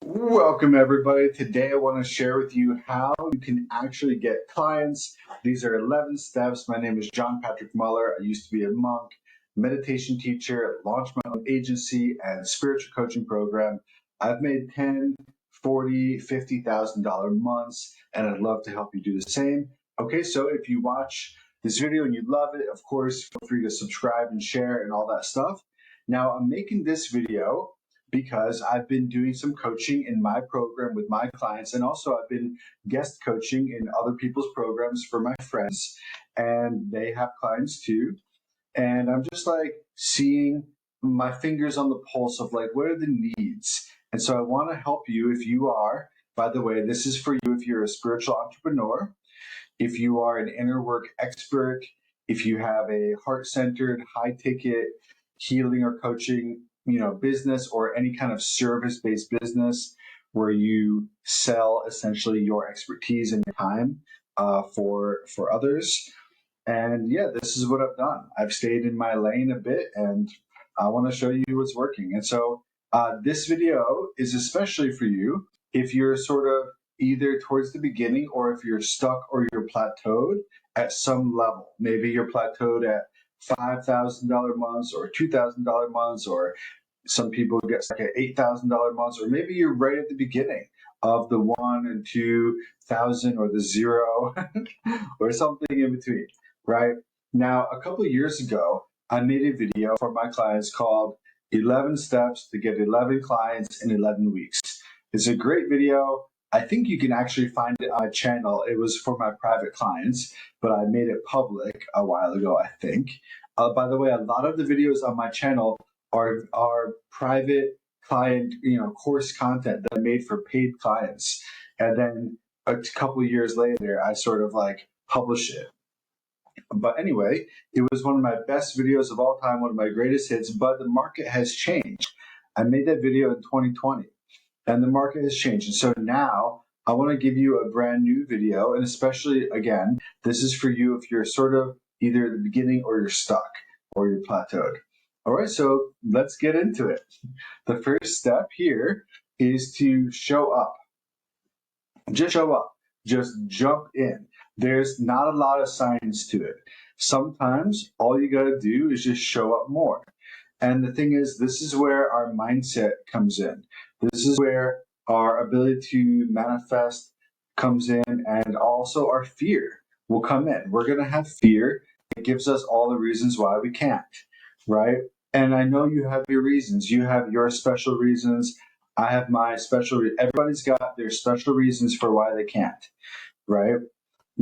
Welcome, everybody. Today I want to share with you how you can actually get clients. These are 11 steps. My name is John Patrick Mueller. I used to be a monk, meditation teacher, launched my own agency and spiritual coaching program. I've made $10, $40, $50,000 months, and I'd love to help you do the same. Okay, so if you watch this video and you love it, of course, feel free to subscribe and share and all that stuff. Now, I'm making this video because I've been doing some coaching in my program with my clients, and also I've been guest coaching in other people's programs for my friends, and they have clients too. And I'm just like seeing my fingers on the pulse of like, what are the needs? And so I want to help you if you are, by the way, this is for you if you're a spiritual entrepreneur, if you are an inner work expert, if you have a heart-centered, high-ticket healing or coaching, business, or any kind of service-based business where you sell essentially your expertise and your time for others. And yeah, this is what I've done. I've stayed in my lane a bit, and I want to show you what's working. And so this video is especially for you if you're sort of either towards the beginning or if you're stuck or you're plateaued at some level. Maybe you're plateaued at $5,000 months or $2,000 months, or some people get stuck at $8,000 months, or maybe you're right at the beginning of the 1 and 2,000 or the 0 or something in between, right? Now, a couple of years ago, I made a video for my clients called 11 Steps to Get 11 Clients in 11 Weeks. It's a great video. I think you can actually find it on my channel. It was for my private clients, but I made it public a while ago, I think. By the way, a lot of the videos on my channel are private client, course content that I made for paid clients. And then a couple of years later, I sort of like publish it. But anyway, it was one of my best videos of all time, one of my greatest hits, but the market has changed. I made that video in 2020 and the market has changed. And so now I want to give you a brand new video. And especially, again, this is for you if you're sort of either at the beginning or you're stuck or you're plateaued. All right, so let's get into it. The first step here is to show up. Just show up. Just jump in. There's not a lot of science to it. Sometimes all you got to do is just show up more. And the thing is, this is where our mindset comes in. This is where our ability to manifest comes in, and also our fear will come in. We're going to have fear. It gives us all the reasons why we can't, right? And I know you have your reasons. You have your special reasons. I have my special. Everybody's got their special reasons for why they can't, right?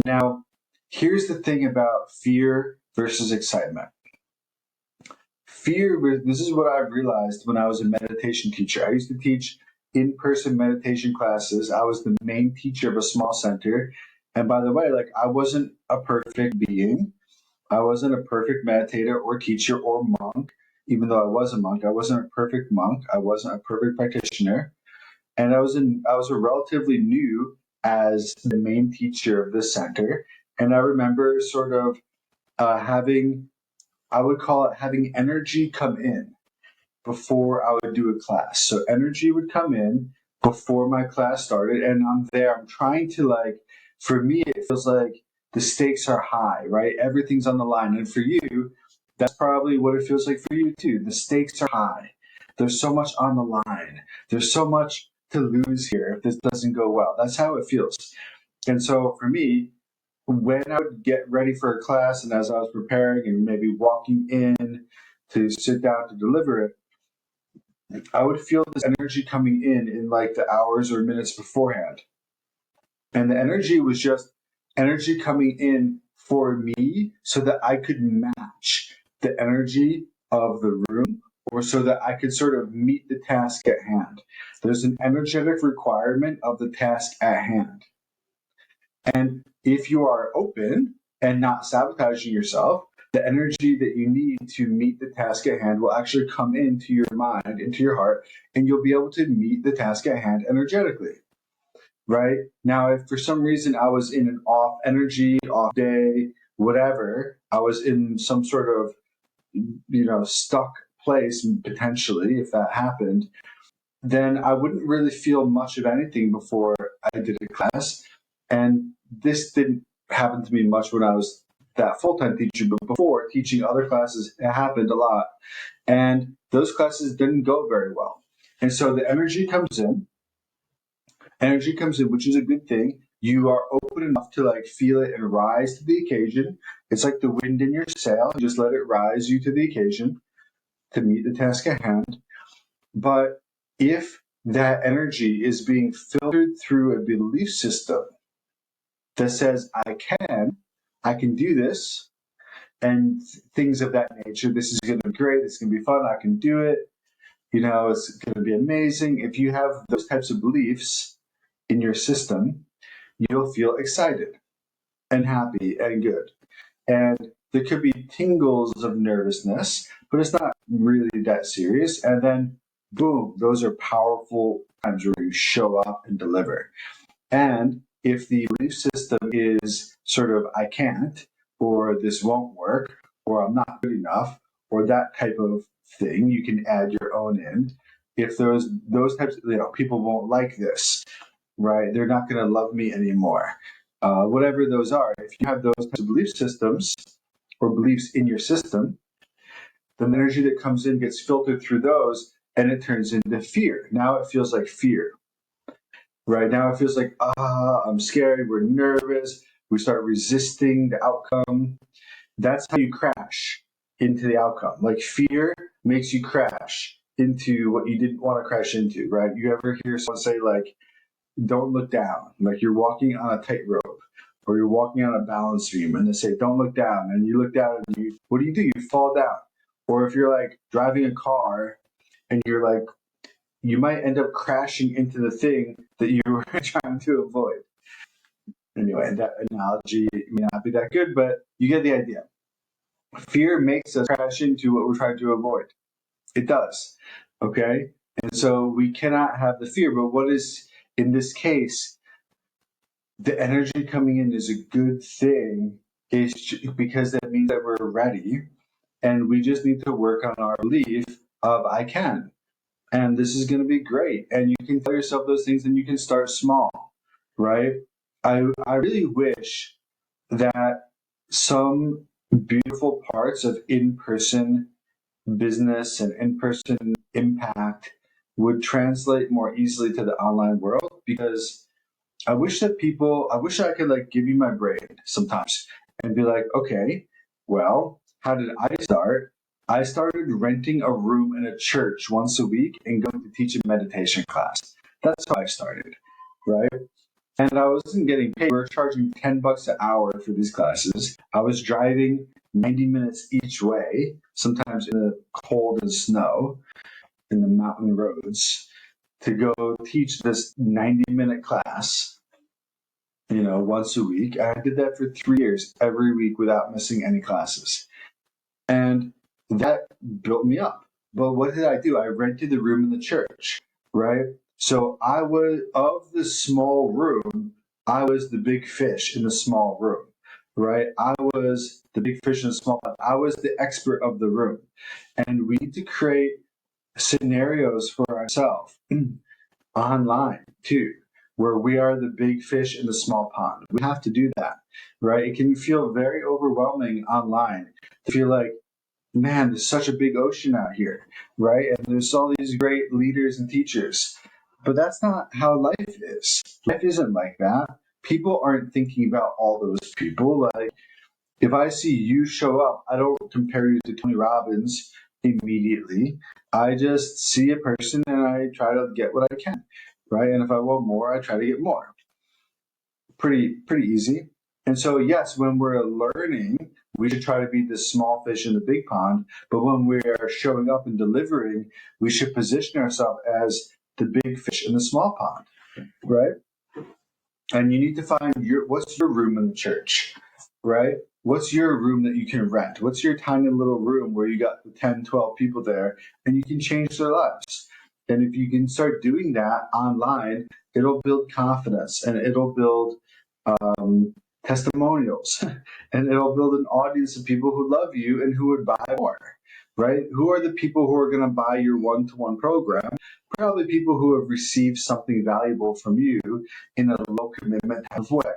Now, here's the thing about fear versus excitement. Fear, this is what I realized when I was a meditation teacher. I used to teach in-person meditation classes. I was the main teacher of a small center. And by the way, like, I wasn't a perfect being. I wasn't a perfect meditator or teacher or monk. Even though I was a monk, I wasn't a perfect monk. I wasn't a perfect practitioner. And I was a relatively new as the main teacher of this center. And I remember sort of having, I would call it having energy come in before I would do a class. So energy would come in before my class started, and I'm there. I'm trying to, like, for me, it feels like the stakes are high, right? Everything's on the line. And for you, that's probably what it feels like for you too. The stakes are high. There's so much on the line. There's so much to lose here if this doesn't go well. That's how it feels. And so for me, when I would get ready for a class and as I was preparing and maybe walking in to sit down to deliver it, I would feel this energy coming in like the hours or minutes beforehand. And the energy was just energy coming in for me so that I could match the energy of the room, or so that I could sort of meet the task at hand. There's an energetic requirement of the task at hand. And if you are open and not sabotaging yourself, the energy that you need to meet the task at hand will actually come into your mind, into your heart, and you'll be able to meet the task at hand energetically. Right? Now, if for some reason I was in an off energy, off day, whatever, I was in some sort of, stuck place, potentially, if that happened, then I wouldn't really feel much of anything before I did a class. And this didn't happen to me much when I was that full-time teacher, but before teaching other classes, it happened a lot. And those classes didn't go very well. And so the energy comes in, which is a good thing. You are open enough to like feel it and rise to the occasion. It's like the wind in your sail. Just let it rise you to the occasion to meet the task at hand. But if that energy is being filtered through a belief system that says, I can do this, and things of that nature, this is going to be great, it's going to be fun, I can do it, it's going to be amazing. If you have those types of beliefs in your system, you'll feel excited and happy and good. And there could be tingles of nervousness, but it's not really that serious. And then, boom, those are powerful times where you show up and deliver. And if the belief system is sort of, I can't, or this won't work, or I'm not good enough, or that type of thing, you can add your own in. If those types, people won't like this, right? They're not going to love me anymore. Whatever those are, if you have those types of belief systems or beliefs in your system, the energy that comes in gets filtered through those and it turns into fear. Now it feels like fear. Right now it feels like, I'm scared, we're nervous, we start resisting the outcome. That's how you crash into the outcome. Like fear makes you crash into what you didn't want to crash into, right? You ever hear someone say like, don't look down, like you're walking on a tightrope or you're walking on a balance beam and they say, don't look down. And you look down and what do? You fall down. Or if you're like driving a car and you're like, you might end up crashing into the thing that you were trying to avoid. Anyway, that analogy may not be that good, but you get the idea. Fear makes us crash into what we're trying to avoid. It does. Okay? And so we cannot have the fear. But what is, in this case, the energy coming in is a good thing, is because that means that we're ready. And we just need to work on our belief of I can. And this is going to be great. And you can tell yourself those things and you can start small, right? I really wish that some beautiful parts of in-person business and in-person impact would translate more easily to the online world, because I wish I could like give you my brain sometimes and be like, okay, well, how did I start? I started renting a room in a church once a week and going to teach a meditation class. That's how I started, right? And I wasn't getting paid. We were charging $10 an hour for these classes. I was driving 90 minutes each way, sometimes in the cold and snow, in the mountain roads, to go teach this 90-minute class, once a week. I did that for 3 years, every week without missing any classes. And that built me up. But what did I do? I rented the room in the church, right? So I was, of the small room, I was the big fish in the small room, right? I was the big fish in the small pond. I was the expert of the room. And we need to create scenarios for ourselves online too, where we are the big fish in the small pond. We have to do that, right? It can feel very overwhelming online to feel like, man, there's such a big ocean out here, right? And there's all these great leaders and teachers. But that's not how life is. Life isn't like that. People aren't thinking about all those people. Like, if I see you show up, I don't compare you to Tony Robbins immediately. I just see a person and I try to get what I can, right? And if I want more, I try to get more. Pretty easy. And so, yes, when we're learning, we should try to be the small fish in the big pond. But when we're showing up and delivering, we should position ourselves as the big fish in the small pond, right? And you need to find what's your room in the church, right? What's your room that you can rent? What's your tiny little room where you got 10, 12 people there and you can change their lives? And if you can start doing that online, it'll build confidence and it'll build testimonials and it'll build an audience of people who love you and who would buy more, right? Who are the people who are going to buy your one-to-one program? Probably people who have received something valuable from you in a low commitment type of way,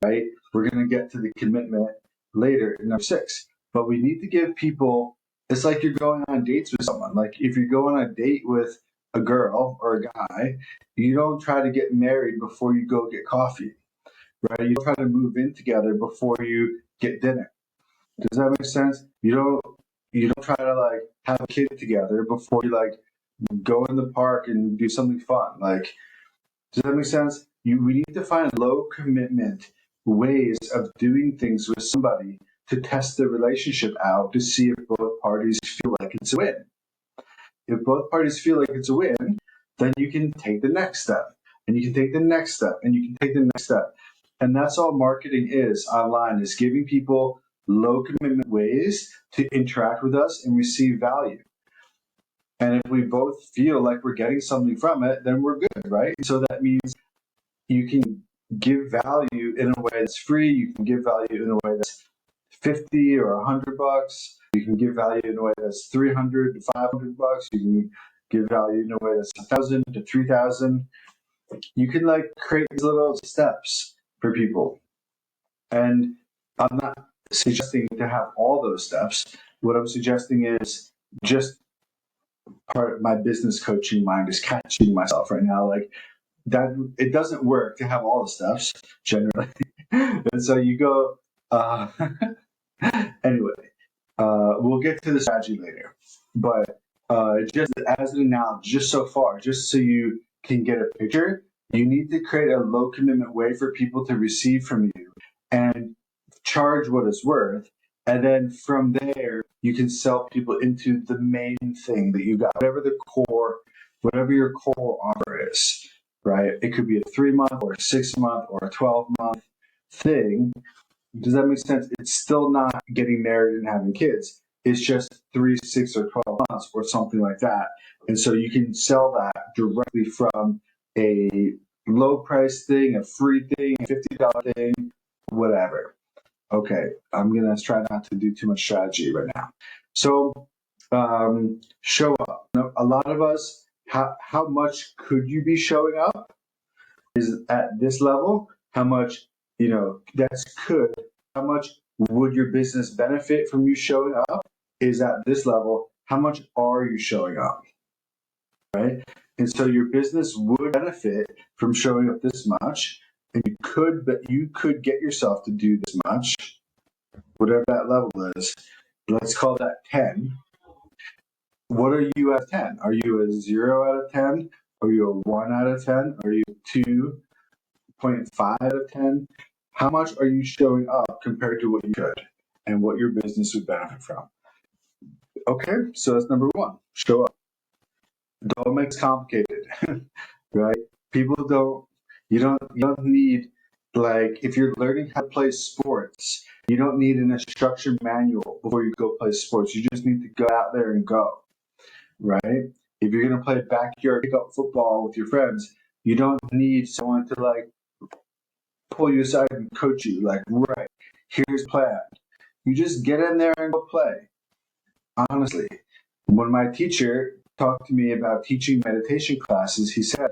right? We're going to get to the commitment later in number 6. But we need to give people, it's like you're going on dates with someone. Like if you go on a date with a girl or a guy, you don't try to get married before you go get coffee, right? You don't try to move in together before you get dinner. Does that make sense? You don't try to like have a kid together before you like go in the park and do something fun. Like, does that make sense? We need to find low commitment ways of doing things with somebody to test the relationship out to see if both parties feel like it's a win. If both parties feel like it's a win, then you can take the next step, and you can take the next step, and you can take the next step. And that's all marketing is online, is giving people low commitment ways to interact with us and receive value. And if we both feel like we're getting something from it, then we're good, right? So that means you can give value in a way that's free. You can give value in a way that's 50 or $100. You can give value in a way that's 300 to $500. You can give value in a way that's 1,000 to 3,000. You can like create these little steps for people. And I'm not suggesting to have all those steps. What I'm suggesting is just part of my business coaching mind is catching myself right now. Like that, it doesn't work to have all the steps generally. And so you go, anyway, we'll get to the strategy later. But just as an analogy, just so far, just so you can get a picture, you need to create a low commitment way for people to receive from you and charge what it's worth. And then from there, you can sell people into the main thing that you got, whatever your core offer is, right? It could be a 3-month or a 6-month or a 12-month thing. Does that make sense? It's still not getting married and having kids. It's just 3, 6, or 12 months or something like that. And so you can sell that directly from a low price thing, a free thing, a $50 thing, whatever. Okay, I'm going to try not to do too much strategy right now. So show up. Now, a lot of us, how much could you be showing up is at this level. How much, that's could. How much would your business benefit from you showing up is at this level. How much are you showing up? Right? And so your business would benefit from showing up this much, and you could get yourself to do this much, whatever that level is. Let's call that 10. What are you at 10? Are you a 0 out of 10? Are you a 1 out of 10? Are you 2.5 out of 10? How much are you showing up compared to what you could and what your business would benefit from? Okay, so that's number 1. Show up. Don't make it complicated, right? You don't need, like, if you're learning how to play sports, you don't need an instruction manual before you go play sports. You just need to go out there and go, right? If you're going to play backyard pickup football with your friends, you don't need someone to like pull you aside and coach you. Like, right, here's the plan. You just get in there and go play. Honestly, when my teacher talked to me about teaching meditation classes, he said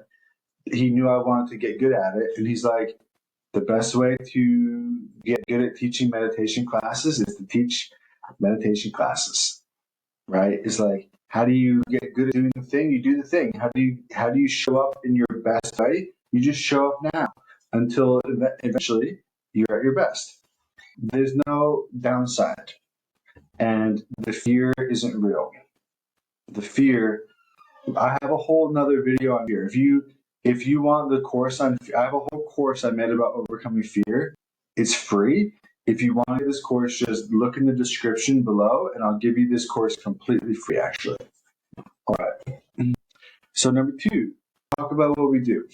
he knew I wanted to get good at it. And he's like, the best way to get good at teaching meditation classes is to teach meditation classes, right? It's like, how do you get good at doing the thing? You do the thing. How do you show up in your best way? You just show up now until eventually you're at your best. There's no downside, and the fear isn't real. The fear, I have a whole nother video on fear. If you want the course on, I have a whole course I made about overcoming fear. It's free. If you want this course, just look in the description below, and I'll give you this course completely free, actually. All right. So number 2, talk about what we do.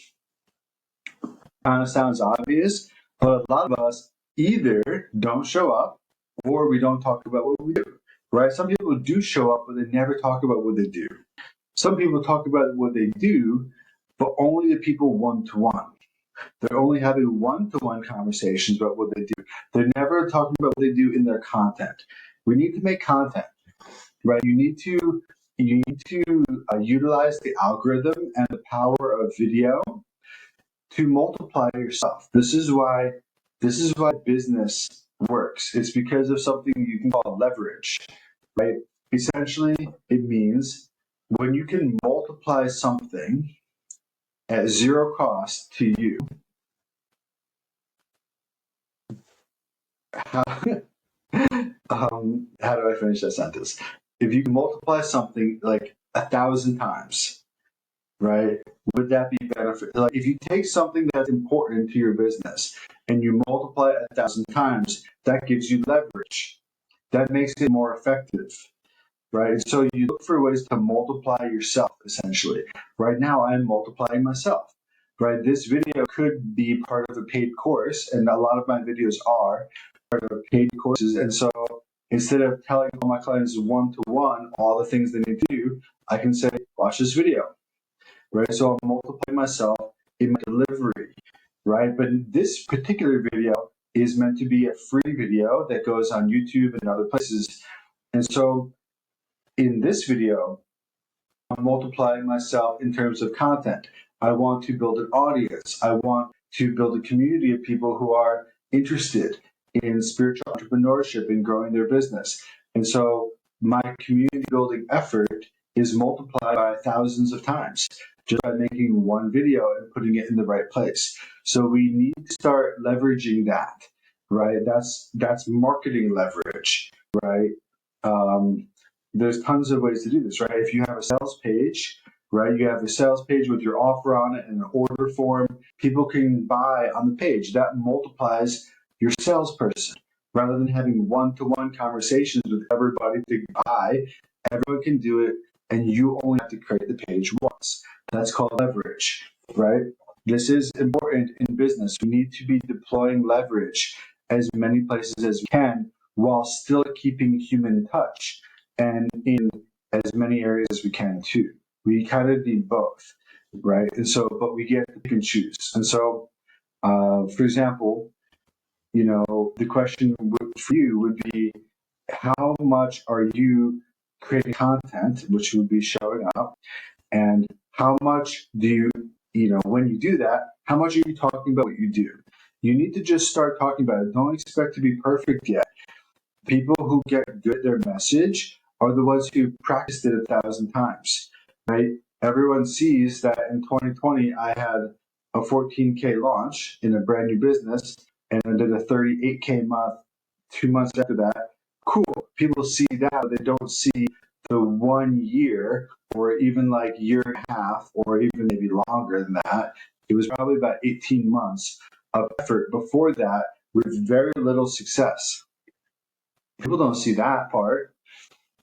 Kind of sounds obvious, but a lot of us either don't show up or we don't talk about what we do, right? Some people do show up, but they never talk about what they do. Some people talk about what they do, but only the people one-to-one. They're only having one-to-one conversations about what they do. They're never talking about what they do in their content. We need to make content. right? You need to utilize the algorithm and the power of video to multiply yourself. This is why business works. It's because of something you can call leverage, right? Essentially, it means when you can multiply something at zero cost to you, how, how do I finish that sentence? If you can multiply something like 1,000 times, right? Would that be benefit? Like if you take something that's important to your business and you multiply it 1,000 times, that gives you leverage. That makes it more effective, right? So you look for ways to multiply yourself, essentially. Right now, I'm multiplying myself, right? This video could be part of a paid course, and a lot of my videos are part of paid courses. And so instead of telling all my clients one to one all the things they need to do, I can say, watch this video, right? So I'm multiplying myself in my delivery, right? But this particular video is meant to be a free video that goes on YouTube and other places. And so in this video, I'm multiplying myself in terms of content. I want to build an audience. I want to build a community of people who are interested in spiritual entrepreneurship and growing their business. And so my community building effort is multiplied by thousands of times just by making one video and putting it in the right place. So we need to start leveraging that, right? That's marketing leverage, right? Um, there's tons of ways to do this, right? If you have a sales page, right, you have a sales page with your offer on it and an order form, people can buy on the page. That multiplies your salesperson. Rather than having one-to-one conversations with everybody to buy, everyone can do it, and you only have to create the page once. That's called leverage, right? This is important in business. We need to be deploying leverage as many places as we can while still keeping human touch and in as many areas as we can too. We kind of need both, right? And so, but we get to pick and choose. And so, for example, the question for you would be, how much are you creating content, which would be showing up, and how much do when you do that, how much are you talking about what you do? You need to just start talking about it. Don't expect to be perfect yet. People who get good at their message are the ones who practiced it 1,000 times, right? Everyone sees that in 2020, I had a 14K launch in a brand new business and I did a 38K month 2 months after that. Cool. People see that, but they don't see the 1 year or even like year and a half or even maybe longer than that. It was probably about 18 months of effort before that with very little success. People don't see that part,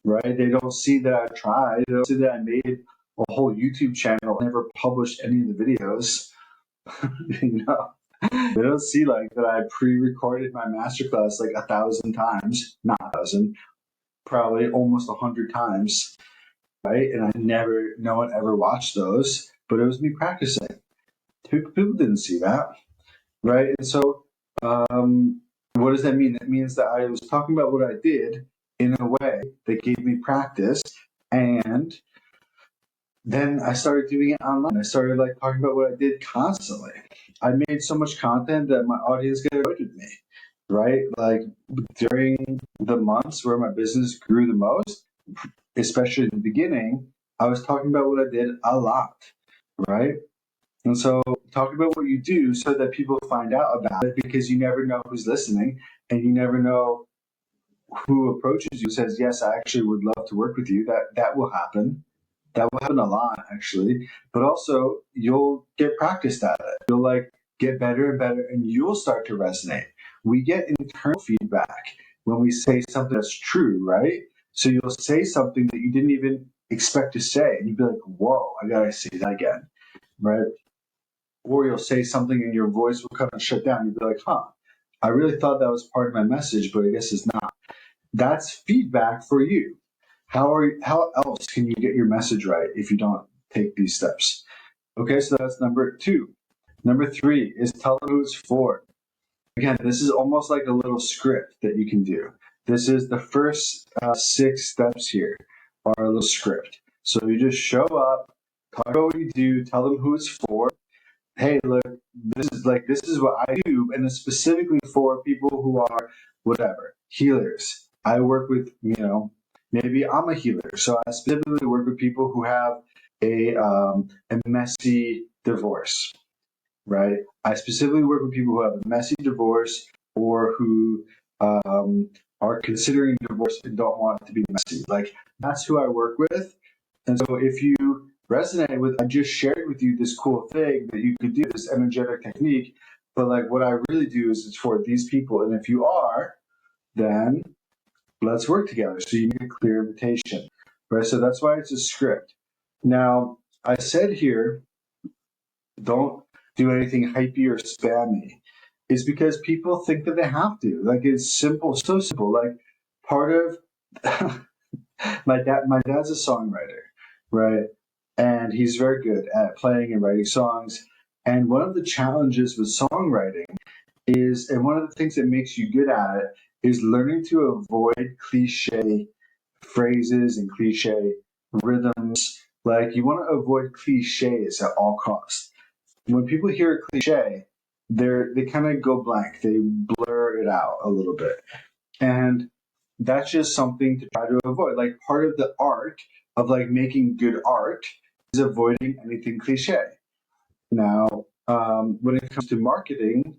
right? They don't see that I tried. They don't see that I made a whole YouTube channel, never published any of the videos. you know, they don't see like that I pre-recorded my masterclass like 1,000 times, not 1,000, probably almost 100 times, right? And no one ever watched those, but it was me practicing. People didn't see that, right? And so, what does that mean? That means that I was talking about what I did in a way that gave me practice, and then I started doing it online. I started like talking about what I did constantly. I made so much content that my audience got annoyed with me, right? Like during the months where my business grew the most, especially in the beginning, I was talking about what I did a lot, right? And so talk about what you do so that people find out about it, because you never know who's listening and you never know who approaches you and says, yes, I actually would love to work with you. That will happen. That will happen a lot, actually. But also, you'll get practiced at it. You'll like get better and better, and you'll start to resonate. We get internal feedback when we say something that's true, right? So you'll say something that you didn't even expect to say, and you'd be like, whoa, I gotta say that again, right? Or you'll say something and your voice will kind of shut down. You'll be like, huh, I really thought that was part of my message, but I guess it's not. That's feedback for you. How else can you get your message right if you don't take these steps? Okay, so that's number 2. Number 3 is tell them who it's for. Again, this is almost like a little script that you can do. this is the first 6 steps here are a little script. So you just show up, talk about what you do, tell them who it's for. Hey, look, this is what I do, and it's specifically for people who are whatever healers. I work with maybe I'm a healer, so I specifically work with people who have a messy divorce, right? I specifically work with people who have a messy divorce or who are considering divorce and don't want it to be messy. Like that's who I work with. And so if you resonate with, I just shared with you this cool thing that you could do, this energetic technique. But like what I really do is it's for these people. And if you are, then let's work together. So you need a clear invitation, right? So that's why it's a script. Now, I said here, don't do anything hypey or spammy, is because people think that they have to. Like it's simple, so simple. Like part of my dad's a songwriter, right? And he's very good at playing and writing songs. And one of the challenges with songwriting is, and one of the things that makes you good at it is learning to avoid cliche phrases and cliche rhythms. Like you want to avoid cliches at all costs. When people hear a cliche, they kind of go blank. They blur it out a little bit. And that's just something to try to avoid. Like part of the art of like making good art is avoiding anything cliche. Now, when it comes to marketing,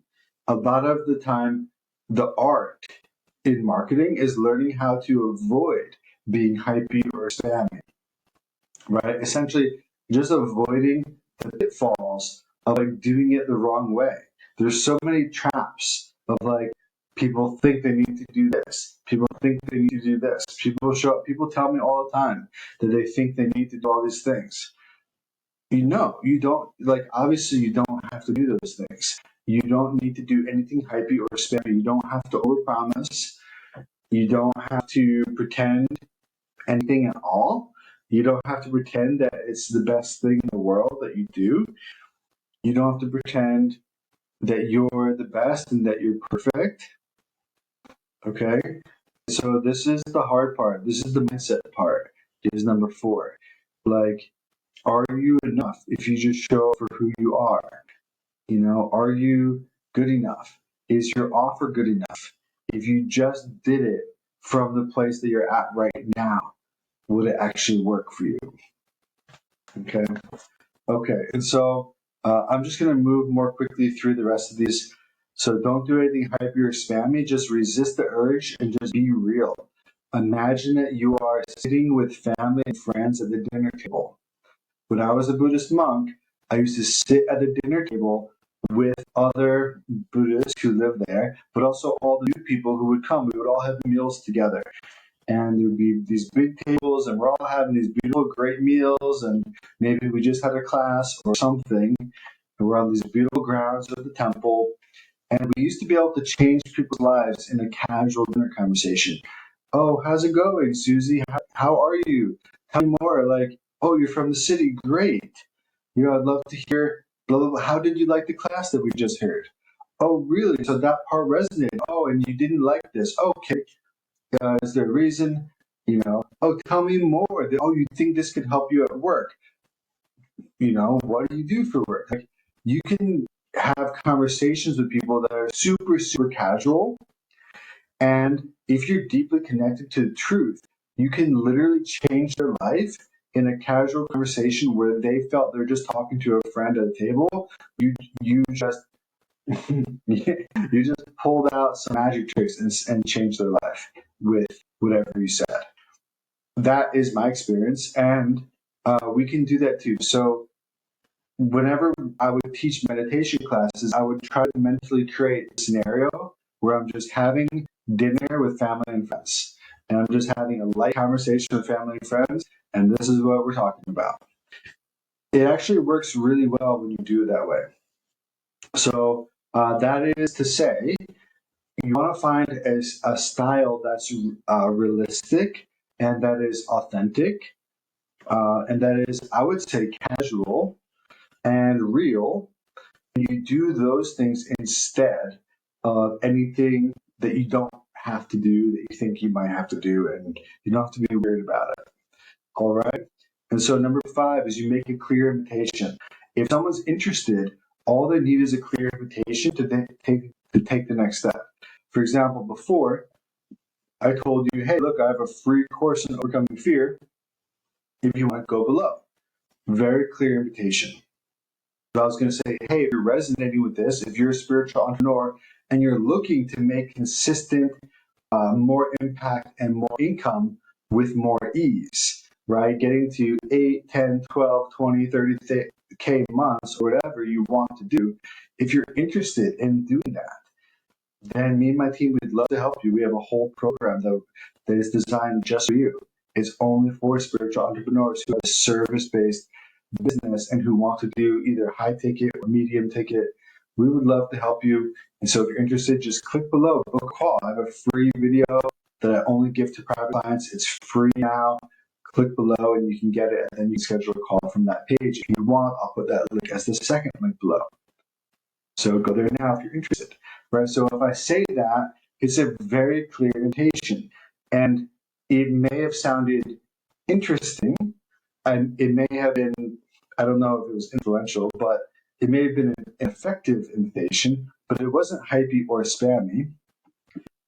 a lot of the time, the art in marketing is learning how to avoid being hypey or spammy, right? Essentially, just avoiding the pitfalls of like doing it the wrong way. There's so many traps of like people think they need to do this. People think they need to do this. People show up. People tell me all the time that they think they need to do all these things. You don't, like, obviously you don't have to do those things. You don't need to do anything hypey or spammy. You don't have to overpromise. You don't have to pretend anything at all. You don't have to pretend that it's the best thing in the world that you do. You don't have to pretend that you're the best and that you're perfect. Okay? So this is the hard part. This is the mindset part. Is number 4. Like, are you enough if you just show up for who you are? Are you good enough? Is your offer good enough? If you just did it from the place that you're at right now, would it actually work for you? Okay. Okay. And so I'm just going to move more quickly through the rest of these. So don't do anything hypey or spammy. Just resist the urge and just be real. Imagine that you are sitting with family and friends at the dinner table. When I was a Buddhist monk, I used to sit at the dinner table with other Buddhists who lived there, but also all the new people who would come. We would all have meals together. And there would be these big tables, and we're all having these beautiful, great meals, and maybe we just had a class or something, and we're on these beautiful grounds of the temple, and we used to be able to change people's lives in a casual dinner conversation. Oh, how's it going, Susie? How are you? Tell me more. Like, oh, you're from the city. Great. I'd love to hear, blah, blah, blah. How did you like the class that we just heard? Oh, really? So that part resonated. Oh, and you didn't like this. Okay. Is there a reason? Oh, tell me more. Oh, you think this could help you at work? What do you do for work? Like, you can have conversations with people that are super, super casual. And if you're deeply connected to the truth, you can literally change their life in a casual conversation where they felt they're just talking to a friend at a table. You just you just pulled out some magic tricks and changed their life with whatever you said. That is my experience, and we can do that too. So whenever I would teach meditation classes, I would try to mentally create a scenario where I'm just having dinner with family and friends. And I'm just having a light conversation with family and friends, and this is what we're talking about. It actually works really well when you do it that way. So that is to say, you want to find a style that's realistic and that is authentic, and that is, I would say, casual and real. You do those things instead of anything that you don't have to do that you think you might have to do, and you don't have to be weird about it. All right. And so number 5 is you make a clear invitation. If someone's interested, all they need is a clear invitation to take the next step. For example, before I told you, hey, look, I have a free course on overcoming fear. If you want to go below, very clear invitation. I was going to say, hey, if you're resonating with this, if you're a spiritual entrepreneur and you're looking to make consistent, more impact and more income with more ease, right? Getting to 8, 10, 12, 20, 30K months or whatever you want to do. If you're interested in doing that, then me and my team would love to help you. We have a whole program that is designed just for you. It's only for spiritual entrepreneurs who have a service-based business and who want to do either high ticket or medium ticket. We would love to help you. And so if you're interested, just click below, book a call. I have a free video that I only give to private clients. It's free now. Click below and you can get it, and then you can schedule a call from that page. If you want, I'll put that link as the second link below. So go there now if you're interested, right? So if I say that, it's a very clear invitation, and it may have sounded interesting, and it may have been, I don't know if it was influential, but it may have been an effective invitation, but it wasn't hypey or spammy,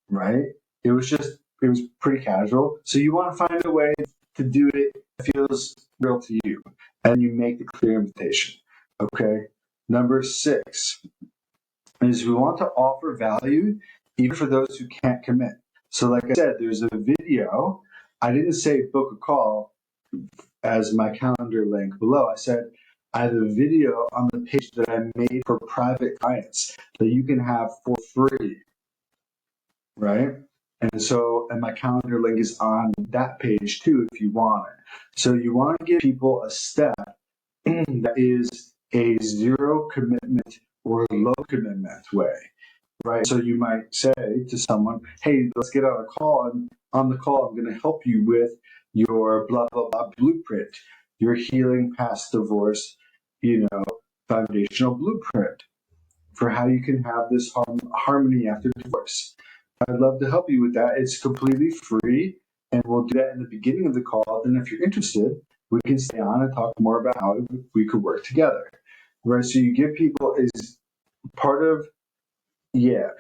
right? It was pretty casual. So you want to find a way to do it that feels real to you, and you make the clear invitation, okay? Number 6 is we want to offer value even for those who can't commit. So like I said, there's a video. I didn't say book a call as my calendar link below. I said I have a video on the page that I made for private clients that you can have for free, right? And my calendar link is on that page too if you want it. So you want to give people a step that is a zero commitment or low commitment way, right? So you might say to someone, hey, let's get on a call, and on the call, I'm going to help you with your blah, blah, blah blueprint, your healing past divorce, foundational blueprint for how you can have this harmony after divorce. I'd love to help you with that. It's completely free, and we'll do that in the beginning of the call. Then if you're interested, we can stay on and talk more about how we could work together, right? So you give people is part of, you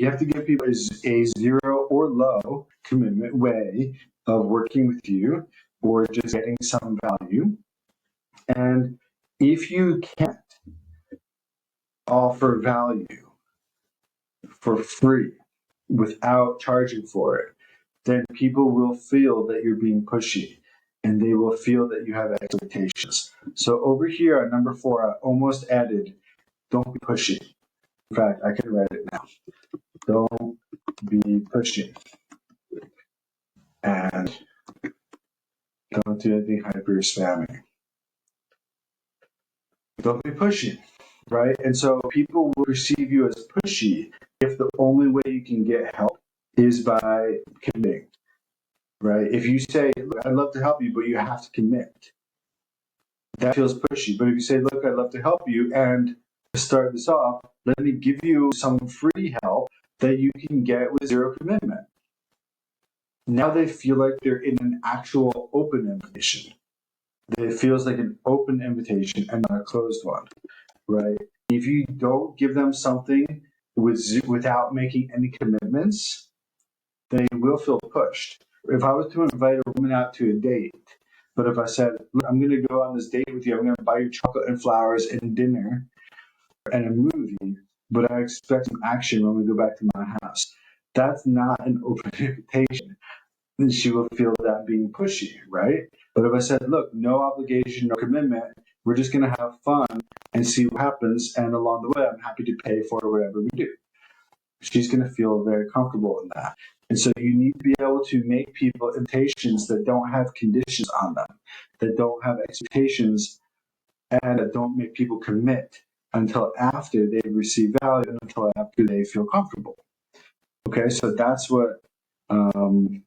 have to give people a zero or low commitment way of working with you or just getting some value. And if you can't offer value for free without charging for it, then people will feel that you're being pushy and they will feel that you have expectations. So over here on number 4, I almost added, don't be pushy. In fact, I can write it now. Don't be pushy. And don't do anything hyper spammy. Don't be pushy, right? And so people will perceive you as pushy if the only way you can get help is by committing, right? If you say, look, I'd love to help you, but you have to commit, that feels pushy. But if you say, look, I'd love to help you, and to start this off, let me give you some free help that you can get with zero commitment. Now they feel like they're in an actual open invitation. It feels like an open invitation and not a closed one, right? If you don't give them something without making any commitments, they will feel pushed. If I was to invite a woman out to a date, but if I said, look, I'm going to go on this date with you, I'm going to buy you chocolate and flowers and dinner and a movie, but I expect some action when we go back to my house, that's not an open invitation. Then she will feel that being pushy, right? But if I said, look, no obligation, no commitment, we're just going to have fun and see what happens, and along the way, I'm happy to pay for whatever we do, she's going to feel very comfortable in that. And so you need to be able to make people invitations that don't have conditions on them, that don't have expectations, and that don't make people commit until after they receive value and until after they feel comfortable. Okay, so that's what we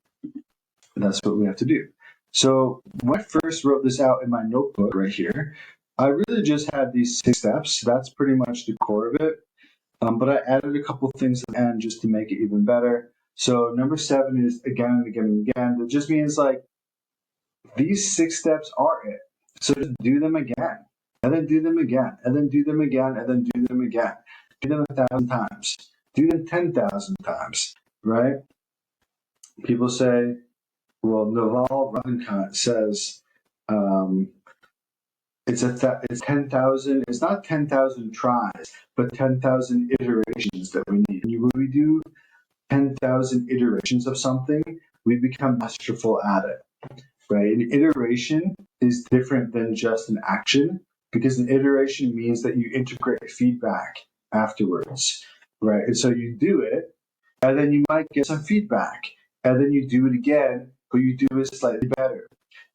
have to do. So when I first wrote this out in my notebook right here, I really just had these 6 steps. That's pretty much the core of it. But I added a couple things at the end just to make it even better. So number 7 is again and again and again. That just means like these 6 steps are it. So just do them again, and then do them again, and then do them again, and then do them again. Do them 1,000 times. Do them 10,000 times, right? People say, well, Naval Ravikant says it's 10,000. It's not 10,000 tries, but 10,000 iterations that we need. When we do 10,000 iterations of something, we become masterful at it. Right? An iteration is different than just an action because an iteration means that you integrate feedback afterwards, right? And so you do it, and then you might get some feedback, and then you do it again, but you do it slightly better,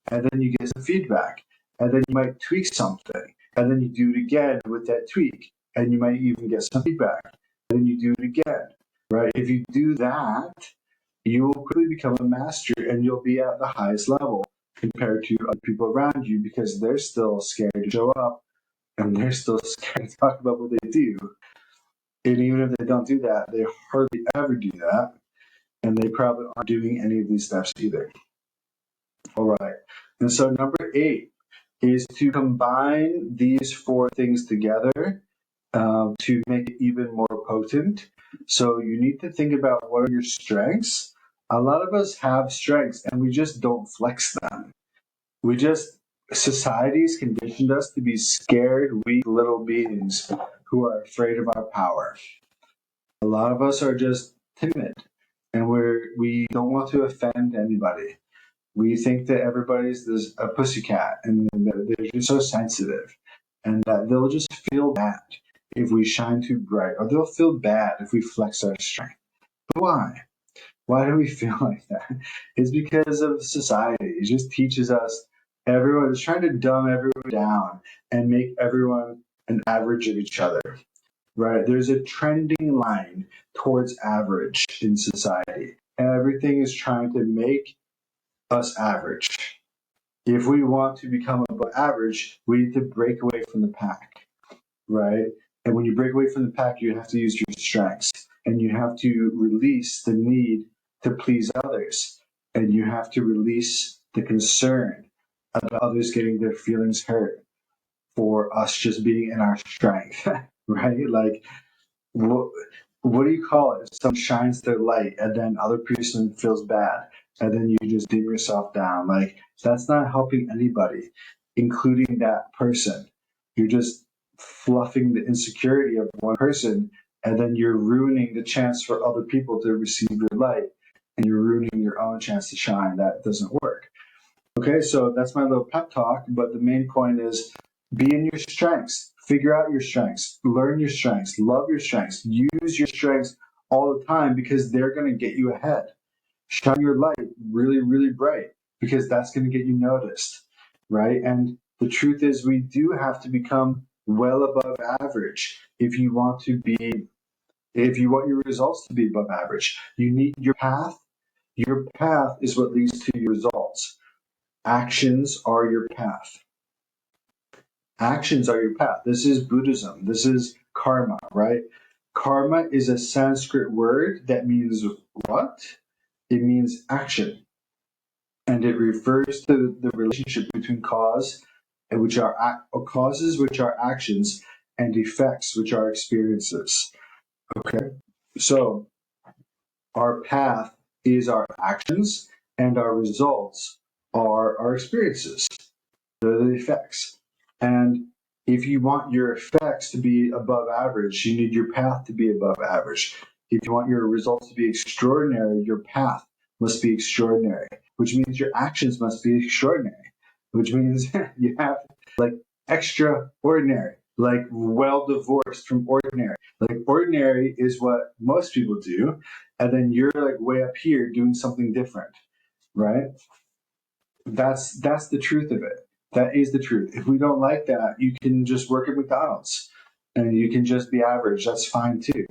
and then you get some feedback, and then you might tweak something, and then you do it again with that tweak, and you might even get some feedback, and then you do it again, right? If you do that, you will quickly become a master and you'll be at the highest level compared to other people around you because they're still scared to show up and they're still scared to talk about what they do. And even if they don't do that, they hardly ever do that. And they probably aren't doing any of these steps either. All right. And so number 8 is to combine these 4 things together to make it even more potent. So you need to think about what are your strengths. A lot of us have strengths and we just don't flex them. Society's conditioned us to be scared, weak little beings who are afraid of our power. A lot of us are just timid and we don't want to offend anybody. We think that everybody's a pussycat and they're just so sensitive and that they'll just feel bad if we shine too bright, or they'll feel bad if we flex our strength. But why? Why do we feel like that? It's because of society. It just teaches us everyone is trying to dumb everyone down and make everyone an average of each other. Right? There's a trending line towards average in society. And everything is trying to make us average. If we want to become above average, we need to break away from the pack, right? And when you break away from the pack, you have to use your strengths and you have to release the need to please others and you have to release the concern about others getting their feelings hurt for us just being in our strength, right? Like, what do you call it? If someone shines their light and then other person feels bad and then you just dim yourself down. Like that's not helping anybody, including that person. You're just fluffing the insecurity of one person and then you're ruining the chance for other people to receive your light and you're ruining your own chance to shine. That doesn't work. Okay, so that's my little pep talk, but the main point is be in your strengths, figure out your strengths, learn your strengths, love your strengths, use your strengths all the time because they're going to get you ahead. Shine your light really, really bright because that's going to get you noticed, right? And the truth is, we do have to become well above average if you want your results to be above average. You need your path. Your path is what leads to your results. Actions are your path. Actions are your path. This is Buddhism. This is karma, right? Karma is a Sanskrit word that means what? It means action. And it refers to the relationship between causes, which are actions, and effects, which are experiences. Okay? So our path is our actions, and our results are our experiences. They're the effects. And if you want your effects to be above average, you need your path to be above average. If you want your results to be extraordinary, your path must be extraordinary, which means your actions must be extraordinary, which means you have like extraordinary, like well divorced from ordinary. Like ordinary is what most people do, and then you're like way up here doing something different, right? That's the truth of it. That is the truth. If we don't like that, you can just work at McDonald's and you can just be average. That's fine too,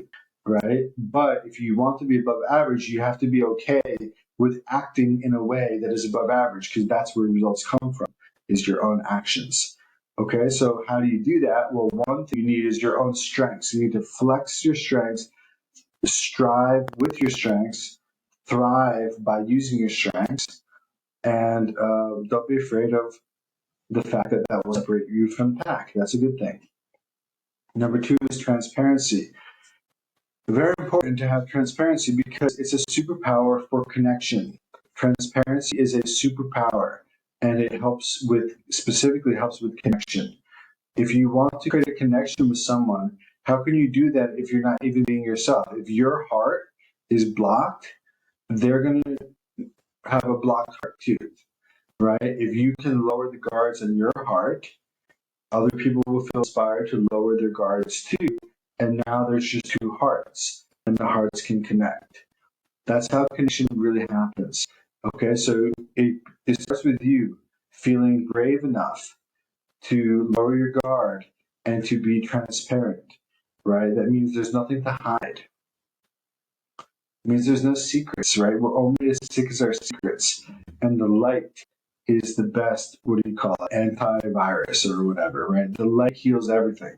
right? But if you want to be above average, you have to be okay with acting in a way that is above average because that's where results come from, is your own actions. Okay, so how do you do that? Well, one thing you need is your own strengths. You need to flex your strengths, strive with your strengths, thrive by using your strengths, and don't be afraid of the fact that that will separate you from the pack. That's a good thing. Number two is transparency. Very important to have transparency because it's a superpower for connection. Transparency is a superpower, and it specifically helps with connection. If you want to create a connection with someone, how can you do that if you're not even being yourself? If your heart is blocked, they're going to have a blocked heart too, right? If you can lower the guards in your heart, other people will feel inspired to lower their guards too. And now there's just two hearts, and the hearts can connect. That's how connection really happens. Okay, so it starts with you feeling brave enough to lower your guard and to be transparent, right? That means there's nothing to hide. It means there's no secrets, right? We're only as sick as our secrets. And the light is the best, what do you call it, antivirus or whatever, right? The light heals everything.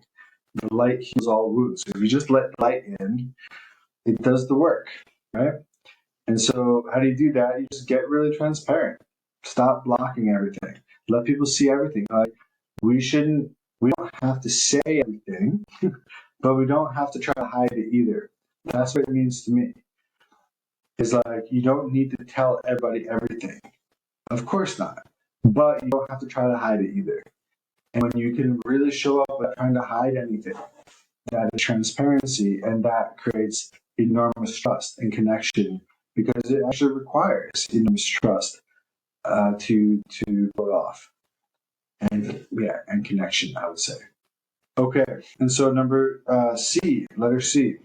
The light heals all wounds. So if you just let light in, it does the work, right? And so how do you do that? You just get really transparent. Stop blocking everything. Let people see everything. Like we don't have to say everything, but we don't have to try to hide it either. That's what it means to me. It's like you don't need to tell everybody everything. Of course not. But you don't have to try to hide it either. And when you can really show up without trying to hide anything, that is transparency, and that creates enormous trust and connection because it actually requires enormous trust to pull it off. And connection, I would say. Okay, and so number C, letter C,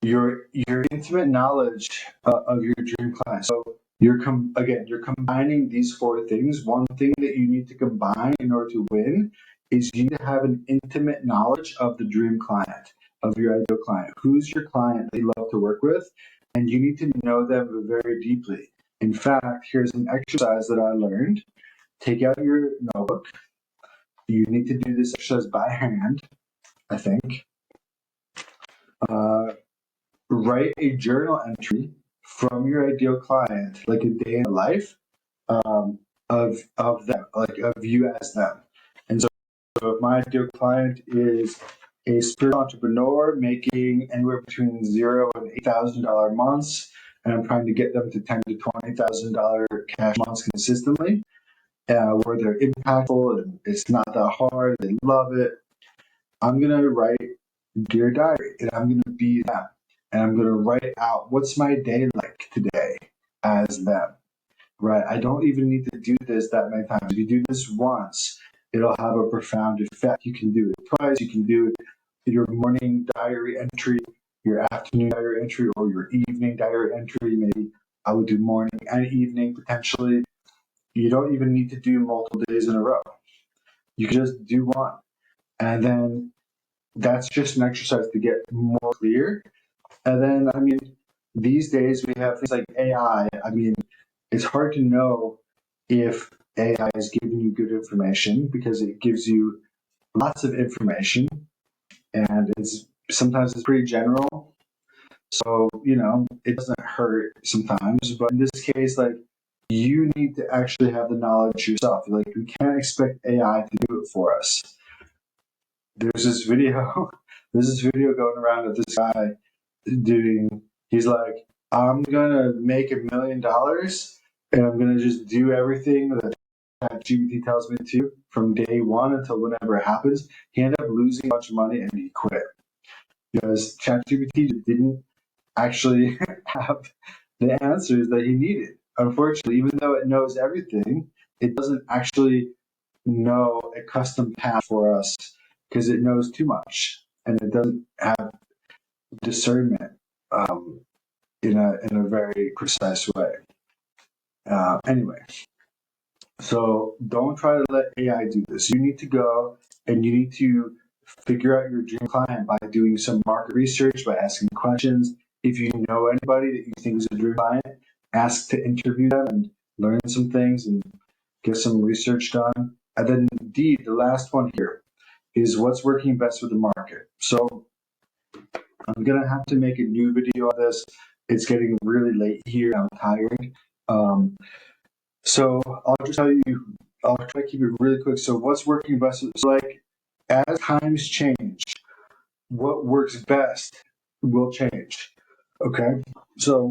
your intimate knowledge of your dream client. So you're combining these four things. One thing that you need to combine in order to win is you need to have an intimate knowledge of the dream client, of your ideal client. Who's your client that you love to work with? And you need to know them very deeply. In fact, here's an exercise that I learned. Take out your notebook. You need to do this exercise by hand, I think. Write a journal entry from your ideal client, like a day in the life of them, like of you as them. And so if my ideal client is a spiritual entrepreneur making anywhere between $0 and $8,000 months, and I'm trying to get them to $10,000 to $20,000 cash months consistently, where they're impactful and it's not that hard, they love it. I'm gonna write Dear Diary, and I'm gonna be them, and I'm gonna write out what's my day like today as them. Right? I don't even need to do this that many times. If you do this once, it'll have a profound effect. You can do it twice. You can do it your morning diary entry, your afternoon diary entry, or your evening diary entry. Maybe I would do morning and evening potentially. You don't even need to do multiple days in a row. You can just do one. And then that's just an exercise to get more clear. And then, I mean, these days we have things like AI. I mean, it's hard to know if AI is giving you good information because it gives you lots of information and sometimes it's pretty general. So, it doesn't hurt sometimes. But in this case, like, you need to actually have the knowledge yourself. Like, we can't expect AI to do it for us. There's this video, going around of this guy he's like, I'm gonna make $1 million and I'm gonna just do everything that ChatGPT tells me to from day one until whenever it happens. He ended up losing a bunch of money and he quit because ChatGPT didn't actually have the answers that he needed. Unfortunately, even though it knows everything, it doesn't actually know a custom path for us because it knows too much and it doesn't have discernment in a very precise way. Anyway, so don't try to let AI do this. You need to go and you need to figure out your dream client by doing some market research, by asking questions. If you know anybody that you think is a dream client, ask to interview them and learn some things and get some research done. And then D, the last one here, is what's working best with the market. So I'm going to have to make a new video on this. It's getting really late here. I'm tired. So I'll just tell you, I'll try to keep it really quick. So what's working best? So like as times change, what works best will change. Okay. So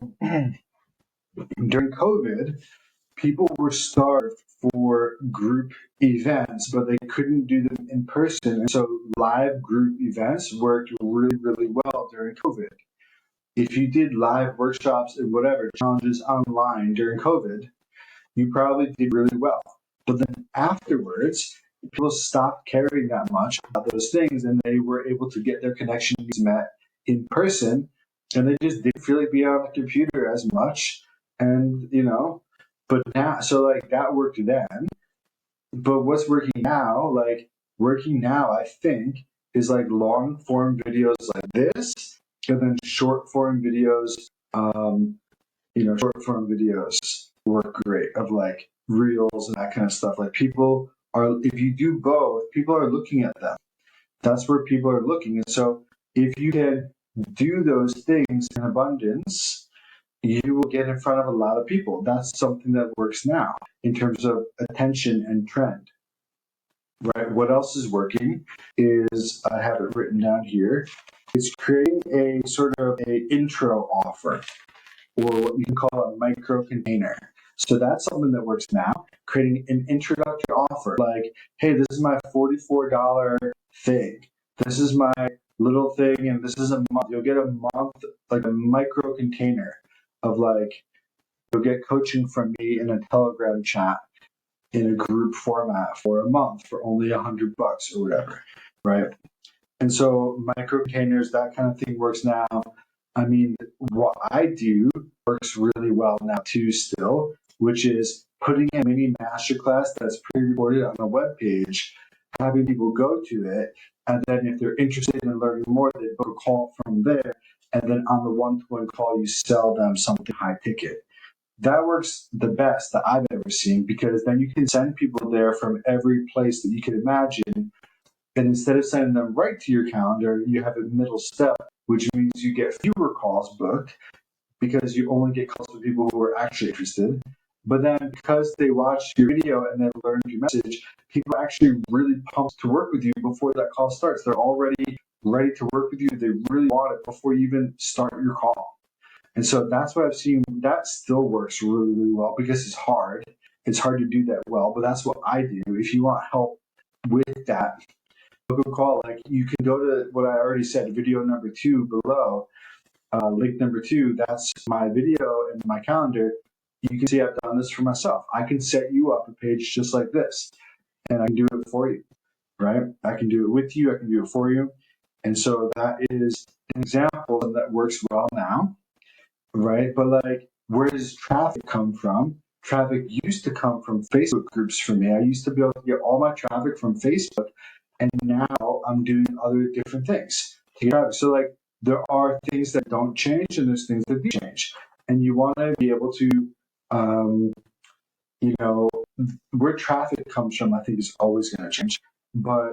during COVID, people were starved for group events, but they couldn't do them in person. And so live group events worked really, really well during COVID. If you did live workshops and whatever challenges online during COVID, you probably did really well. But then afterwards, people stopped caring that much about those things and they were able to get their connection needs met in person and they just didn't feel like being on the computer as much. And, but now, so like that worked then. But what's working now, I think, is like long form videos like this and then short form videos. Short form videos work great of like reels and that kind of stuff. Like people are, if you do both, people are looking at them. That's where people are looking. And so if you can do those things in abundance, you will get in front of a lot of people. That's something that works now in terms of attention and trend. Right. What else is working is I have it written down here. It's creating a sort of a intro offer, or what you can call a micro container. So that's something that works now. Creating an introductory offer like, hey, this is my $44 thing. This is my little thing, and this is a month. You'll get a month, like a micro container of like, you'll get coaching from me in a Telegram chat in a group format for a month for only $100 or whatever, right? And so micro containers, that kind of thing works now. I mean, what I do works really well now too still, which is putting a mini masterclass that's pre-recorded on a web page, having people go to it, and then if they're interested in learning more, they book a call from there, and then on the one-to-one call, you sell them something high ticket. That works the best that I've ever seen because then you can send people there from every place that you can imagine. And instead of sending them right to your calendar, you have a middle step, which means you get fewer calls booked because you only get calls with people who are actually interested. But then because they watched your video and then learned your message, people are actually really pumped to work with you before that call starts. They're already ready to work with you. They really want it before you even start your call. And so that's what I've seen. That still works really, really well because it's hard. It's hard to do that well, but that's what I do. If you want help with that, book a call. Like you can go to what I already said, video number 2 below, link number 2. That's my video in my calendar. You can see I've done this for myself. I can set you up a page just like this, and I can do it for you, right? I can do it with you. I can do it for you. And so that is an example that works well now. Right? But like, where does traffic come from? Traffic used to come from Facebook groups for me. I used to be able to get all my traffic from Facebook, and now I'm doing other different things to get traffic. So like, there are things that don't change, and there's things that do change, and you want to be able to, where traffic comes from. I think is always going to change, but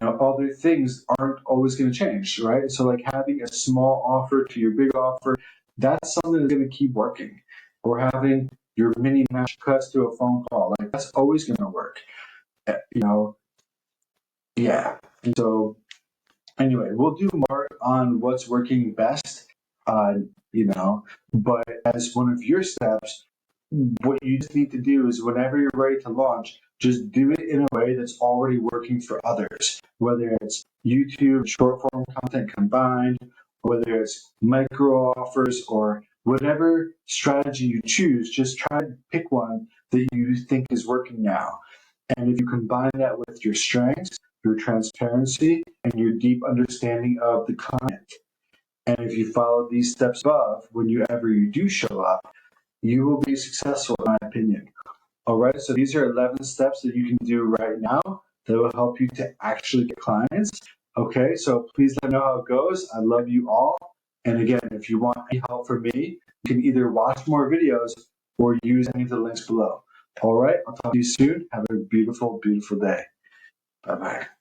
other things aren't always going to change, right? So like having a small offer to your big offer, that's something that's going to keep working. Or having your mini masterclass to a phone call, like that's always going to work. Yeah. And so anyway, we'll do more on what's working best, but as one of your steps, what you just need to do is whenever you're ready to launch, just do it in a way that's already working for others, whether it's YouTube, short form content combined, or whether it's micro offers or whatever strategy you choose, just try to pick one that you think is working now. And if you combine that with your strengths, your transparency, and your deep understanding of the content, and if you follow these steps above, whenever you do show up, you will be successful, in my opinion. All right, so these are 11 steps that you can do right now that will help you to actually get clients. Okay, so please let me know how it goes. I love you all. And again, if you want any help from me, you can either watch more videos or use any of the links below. All right, I'll talk to you soon. Have a beautiful, beautiful day. Bye-bye.